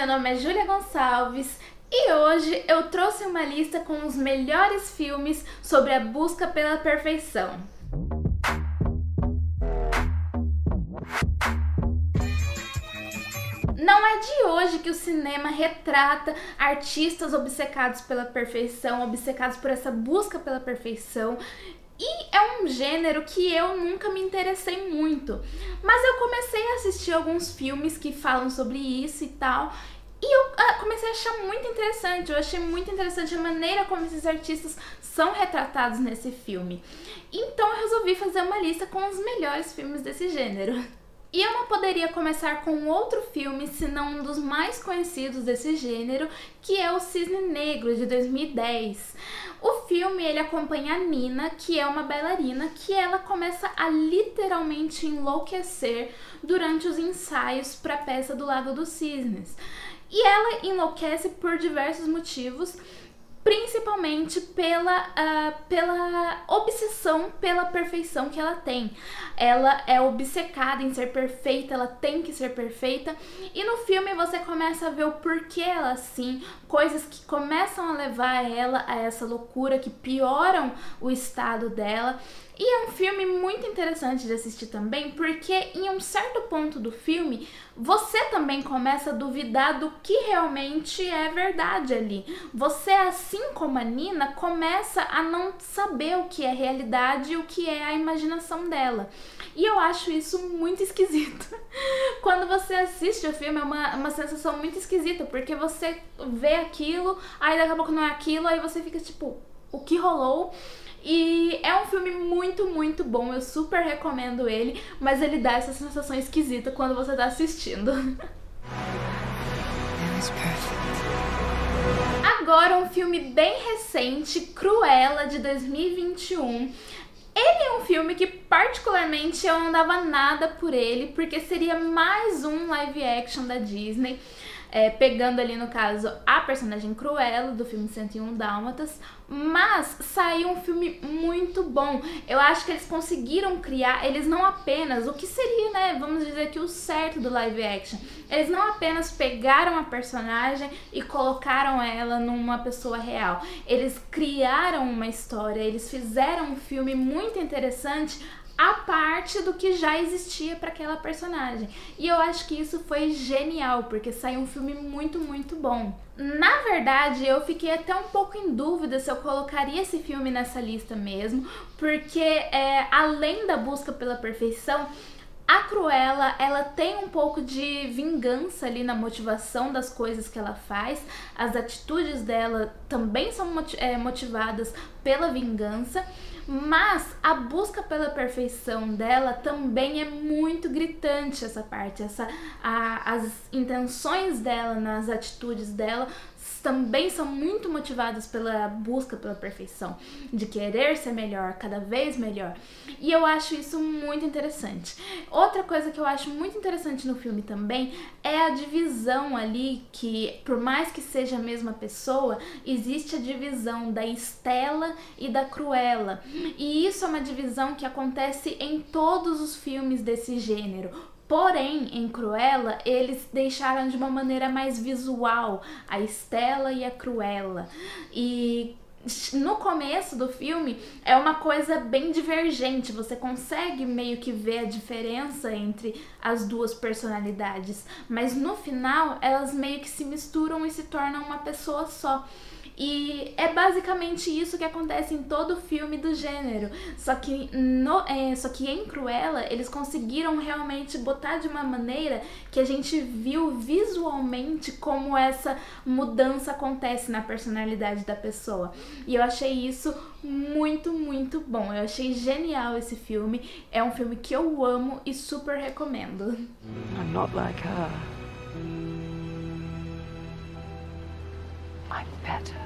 meu nome é Júlia Gonçalves e hoje eu trouxe uma lista com os melhores filmes sobre a busca pela perfeição. Não é de hoje que o cinema retrata artistas obcecados pela perfeição, obcecados por essa busca pela perfeição. E é um gênero que eu nunca me interessei muito. Mas eu comecei a assistir alguns filmes que falam sobre isso e tal. E eu comecei a achar muito interessante. Eu achei muito interessante a maneira como esses artistas são retratados nesse filme. Então eu resolvi fazer uma lista com os melhores filmes desse gênero. E eu não poderia começar com outro filme, senão um dos mais conhecidos desse gênero, que é o Cisne Negro, de 2010. O filme, ele acompanha a Nina, que é uma bailarina, que ela começa a literalmente enlouquecer durante os ensaios para a peça do Lago dos Cisnes. E ela enlouquece por diversos motivos, principalmente pela obsessão pela perfeição que ela tem. Ela é obcecada em ser perfeita, ela tem que ser perfeita, e no filme você começa a ver o porquê ela é assim, coisas que começam a levar ela a essa loucura, que pioram o estado dela. E é um filme muito interessante de assistir também, porque em um certo ponto do filme, você também começa a duvidar do que realmente é verdade ali. Você, assim como a Nina, começa a não saber o que é realidade e o que é a imaginação dela. E eu acho isso muito esquisito. Quando você assiste o filme, é uma sensação muito esquisita, porque você vê aquilo, aí daqui a pouco não é aquilo, aí você fica tipo, o que rolou? E é um filme muito, muito bom, eu super recomendo ele, mas ele dá essa sensação esquisita quando você tá assistindo. Agora um filme bem recente, Cruella, de 2021. Ele é um filme que particularmente eu não dava nada por ele, porque seria mais um live action da Disney, pegando ali no caso a personagem Cruella do filme 101 Dálmatas, mas saiu um filme muito bom. Eu acho que eles conseguiram criar, eles não apenas, o que seria, né, vamos dizer que o certo do live action, eles não apenas pegaram a personagem e colocaram ela numa pessoa real, eles criaram uma história, eles fizeram um filme muito interessante a parte do que já existia para aquela personagem. E eu acho que isso foi genial, porque saiu um filme muito, muito bom. Na verdade, eu fiquei até um pouco em dúvida se eu colocaria esse filme nessa lista mesmo, porque além da busca pela perfeição, a Cruella, ela tem um pouco de vingança ali na motivação das coisas que ela faz. As atitudes dela também são motivadas pela vingança, mas a busca pela perfeição dela também é muito gritante, essa parte. As intenções dela nas atitudes dela também são muito motivadas pela busca pela perfeição, de querer ser melhor, cada vez melhor. E eu acho isso muito interessante. Outra coisa que eu acho muito interessante no filme também é a divisão ali, que por mais que seja a mesma pessoa, existe a divisão da Stella e da Cruella. E isso é uma divisão que acontece em todos os filmes desse gênero. Porém, em Cruella, eles deixaram de uma maneira mais visual a Stella e a Cruella. E no começo do filme é uma coisa bem divergente, você consegue meio que ver a diferença entre as duas personalidades, mas no final elas meio que se misturam e se tornam uma pessoa só. E é basicamente isso que acontece em todo filme do gênero. Só que em Cruella, eles conseguiram realmente botar de uma maneira que a gente viu visualmente como essa mudança acontece na personalidade da pessoa. E eu achei isso muito, muito bom. Eu achei genial esse filme. É um filme que eu amo e super recomendo. I'm not like her. I'm better.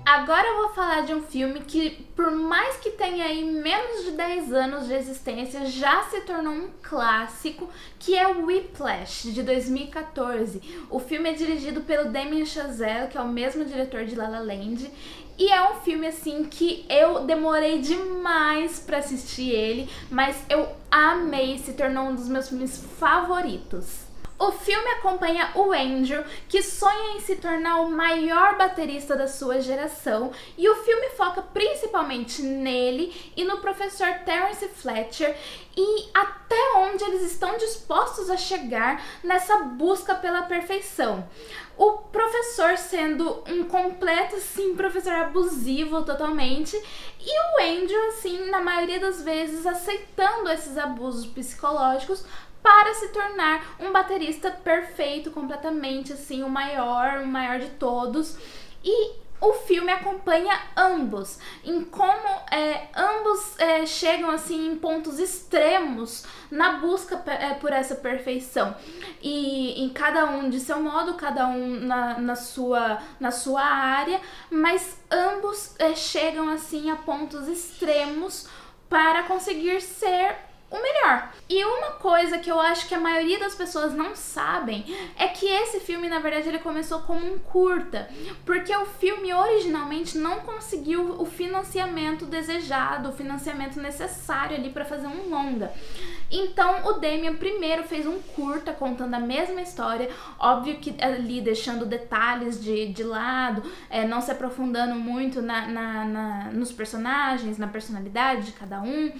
Agora eu vou falar de um filme que, por mais que tenha aí menos de 10 anos de existência, já se tornou um clássico, que é o Whiplash, de 2014. O filme é dirigido pelo Damien Chazelle, que é o mesmo diretor de La La Land, e é um filme assim que eu demorei demais pra assistir ele, mas eu amei, se tornou um dos meus filmes favoritos. O filme acompanha o Andrew, que sonha em se tornar o maior baterista da sua geração, e o filme foca principalmente nele e no professor Terence Fletcher e até onde eles estão dispostos a chegar nessa busca pela perfeição. O professor sendo um completo, sim, professor abusivo totalmente, e o Andrew, assim, na maioria das vezes aceitando esses abusos psicológicos para se tornar um baterista perfeito, completamente, assim, o maior de todos. E o filme acompanha ambos, em como ambos chegam assim em pontos extremos na busca por essa perfeição. E em cada um de seu modo, cada um na sua área, mas ambos chegam assim a pontos extremos para conseguir ser o melhor. E uma coisa que eu acho que a maioria das pessoas não sabem é que esse filme, na verdade, ele começou como um curta, porque o filme originalmente não conseguiu o financiamento desejado, o financiamento necessário ali para fazer um longa. Então o Damien primeiro fez um curta contando a mesma história, óbvio que ali deixando detalhes de lado, não se aprofundando muito nos personagens, na personalidade de cada um,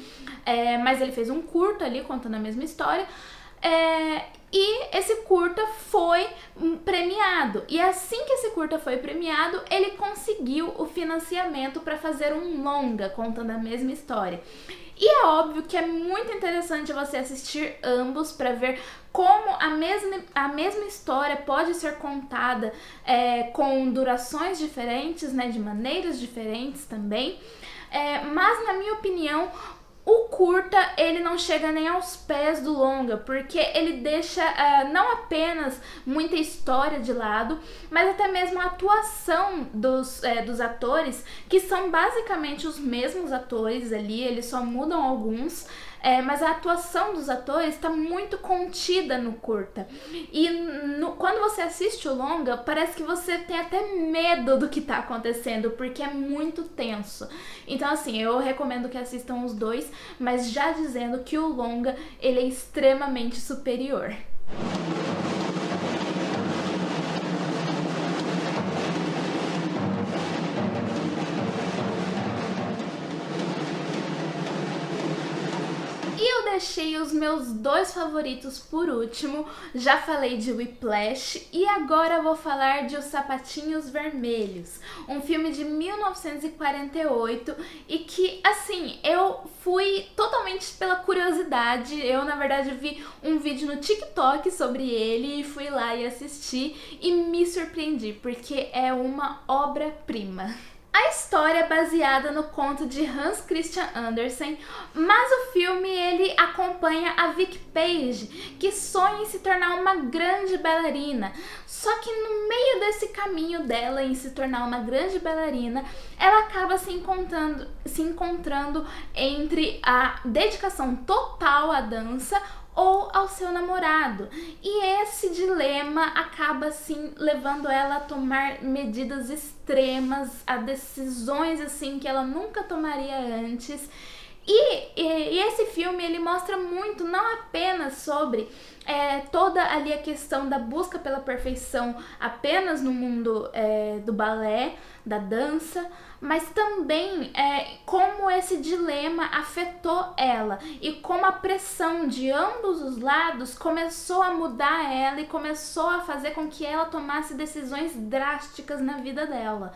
mas ele fez um curta ali contando a mesma história. E esse curta foi premiado. E assim que esse curta foi premiado, ele conseguiu o financiamento para fazer um longa contando a mesma história. E é óbvio que é muito interessante você assistir ambos para ver como a mesma história pode ser contada com durações diferentes, né, de maneiras diferentes também. Mas, na minha opinião, o curta, ele não chega nem aos pés do longa, porque ele deixa não apenas muita história de lado, mas até mesmo a atuação dos atores, que são basicamente os mesmos atores ali, eles só mudam alguns, mas a atuação dos atores está muito contida no curta. E quando você assiste o longa, parece que você tem até medo do que está acontecendo, porque é muito tenso. Então, assim, eu recomendo que assistam os dois, mas já dizendo que o longa, ele é extremamente superior. Deixei os meus dois favoritos por último, já falei de Whiplash e agora vou falar de Os Sapatinhos Vermelhos, um filme de 1948 e que, assim, eu fui totalmente pela curiosidade. Eu, na verdade, vi um vídeo no TikTok sobre ele e fui lá e assisti e me surpreendi, porque é uma obra-prima. A história é baseada no conto de Hans Christian Andersen, mas o filme ele acompanha a Vicky Page, que sonha em se tornar uma grande bailarina. Só que no meio desse caminho dela em se tornar uma grande bailarina, ela acaba se encontrando entre a dedicação total à dança ou ao seu namorado. E esse dilema acaba, assim, levando ela a tomar medidas extremas, a decisões, assim, que ela nunca tomaria antes. E esse filme, ele mostra muito, não apenas sobre toda ali a questão da busca pela perfeição apenas no mundo do balé, da dança, mas também como esse dilema afetou ela e como a pressão de ambos os lados começou a mudar ela e começou a fazer com que ela tomasse decisões drásticas na vida dela.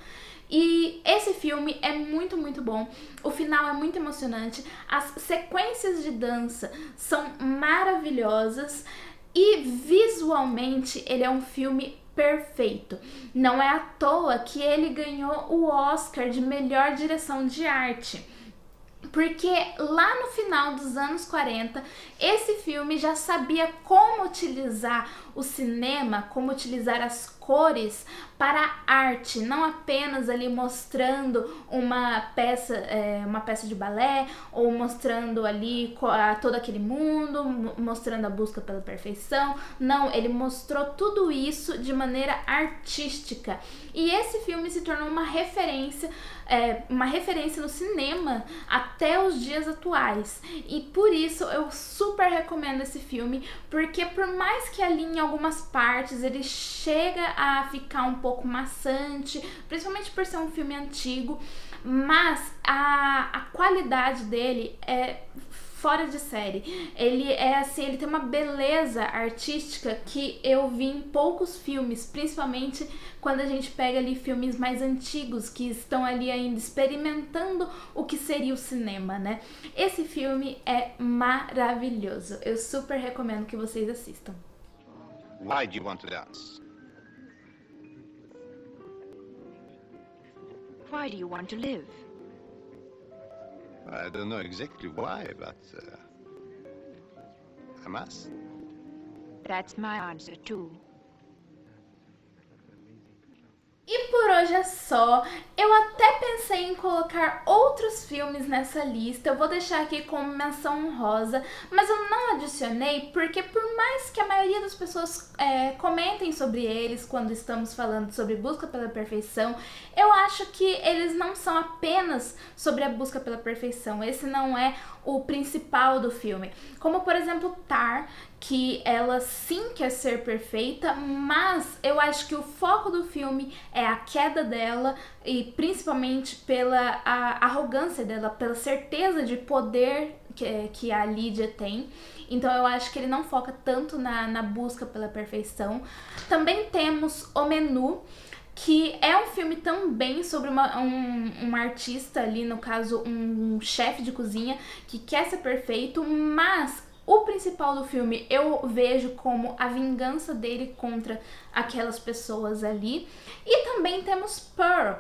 E esse filme é muito, muito bom. O final é muito emocionante. As sequências de dança são maravilhosas e visualmente ele é um filme perfeito. Não é à toa que ele ganhou o Oscar de melhor direção de arte. Porque lá no final dos anos 40, esse filme já sabia como utilizar o cinema, como utilizar as cores para a arte, não apenas ali mostrando uma peça de balé ou mostrando ali todo aquele mundo, mostrando a busca pela perfeição. Não, ele mostrou tudo isso de maneira artística. E esse filme se tornou uma referência no cinema até os dias atuais. E por isso eu super recomendo esse filme, porque por mais que ali em algumas partes ele chega a ficar um pouco maçante, principalmente por ser um filme antigo, mas a qualidade dele é fora de série. Ele é assim, ele tem uma beleza artística que eu vi em poucos filmes, principalmente quando a gente pega ali filmes mais antigos que estão ali ainda experimentando o que seria o cinema, né? Esse filme é maravilhoso. Eu super recomendo que vocês assistam. Why do you want to dance? Why do you want to live? I don't know exactly why, but I must. That's my answer too. E por hoje é só. Eu até pensei em colocar outros filmes nessa lista, eu vou deixar aqui como menção honrosa, mas eu não adicionei porque por mais que a maioria das pessoas comentem sobre eles quando estamos falando sobre busca pela perfeição, eu acho que eles não são apenas sobre a busca pela perfeição, esse não é o principal do filme. Como por exemplo Tar, que ela sim quer ser perfeita, mas eu acho que o foco do filme é a queda dela e principalmente pela arrogância dela, pela certeza de poder que a Lídia tem. Então eu acho que ele não foca tanto na busca pela perfeição. Também temos O Menu, que é um filme também sobre um artista ali, no caso um chefe de cozinha que quer ser perfeito, mas o principal do filme eu vejo como a vingança dele contra aquelas pessoas ali. E também temos Pearl,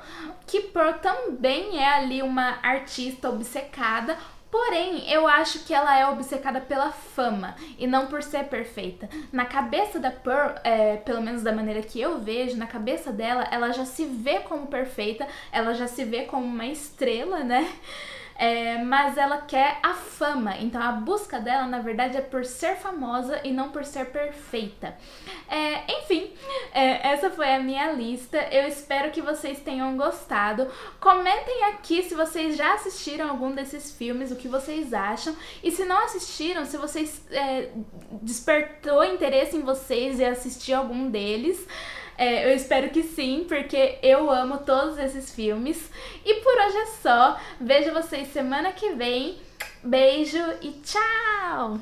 que Pearl também é ali uma artista obcecada, porém eu acho que ela é obcecada pela fama e não por ser perfeita. Na cabeça da Pearl, pelo menos da maneira que eu vejo, na cabeça dela, ela já se vê como perfeita, ela já se vê como uma estrela, né? Mas ela quer a fama, então a busca dela na verdade é por ser famosa e não por ser perfeita. Enfim, essa foi a minha lista, eu espero que vocês tenham gostado. Comentem aqui se vocês já assistiram algum desses filmes, o que vocês acham, e se não assistiram, se vocês despertou interesse em vocês e assistir algum deles. Eu espero que sim, porque eu amo todos esses filmes. E por hoje é só. Vejo vocês semana que vem. Beijo e tchau!